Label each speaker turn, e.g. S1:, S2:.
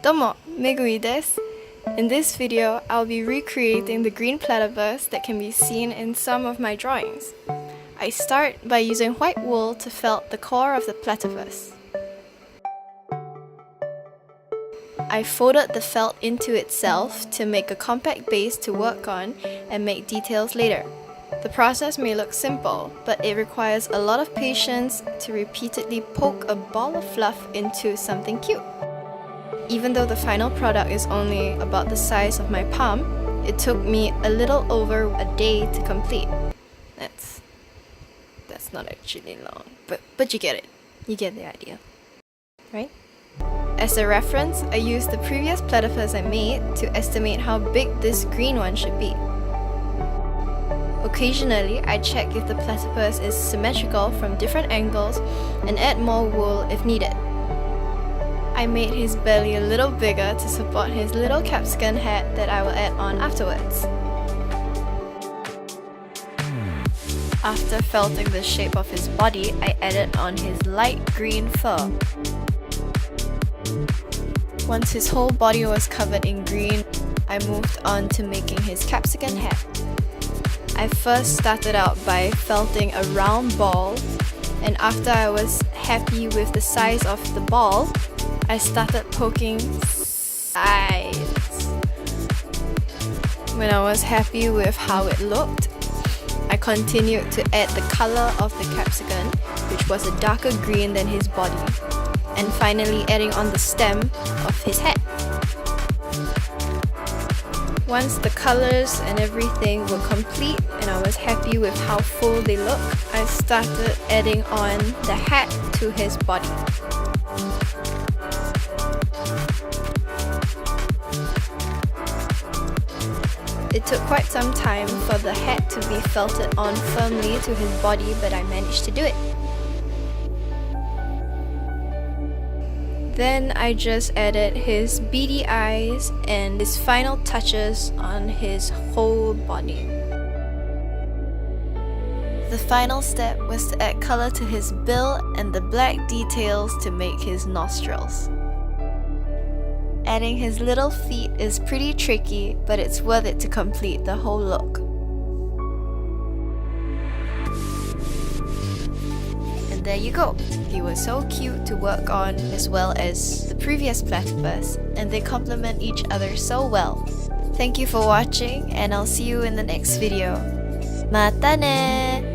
S1: Domo, Meggui desu. In this video, I'll be recreating the green platypus that can be seen in some of my drawings. I start by using white wool to felt the core of the platypus. I folded the felt into itself to make a compact base to work on and make details later. The process may look simple, but it requires a lot of patience to repeatedly poke a ball of fluff into something cute. Even though the final product is only about the size of my palm, it took me a little over a day to complete. That's not actually long, but you get it. You get the idea, right? As a reference, I used the previous platypus I made to estimate how big this green one should be. Occasionally, I check if the platypus is symmetrical from different angles and add more wool if needed. I made his belly a little bigger to support his little capsicum hat that I will add on afterwards. After felting the shape of his body, I added on his light green fur. Once his whole body was covered in green, I moved on to making his capsicum hat. I first started out by felting a round ball, and after I was happy with the size of the ball, I started poking sides. When I was happy with how it looked, I continued to add the color of the capsicum, which was a darker green than his body, and finally adding on the stem of his hat. Once the colors and everything were complete and I was happy with how full they look, I started adding on the hat to his body. It took quite some time for the hat to be felted on firmly to his body, but I managed to do it. Then I just added his beady eyes and his final touches on his whole body. The final step was to add color to his bill and the black details to make his nostrils. Adding his little feet is pretty tricky, but it's worth it to complete the whole look. And there you go. He was so cute to work on, as well as the previous platypus, and they complement each other so well. Thank you for watching, and I'll see you in the next video. Mata ne!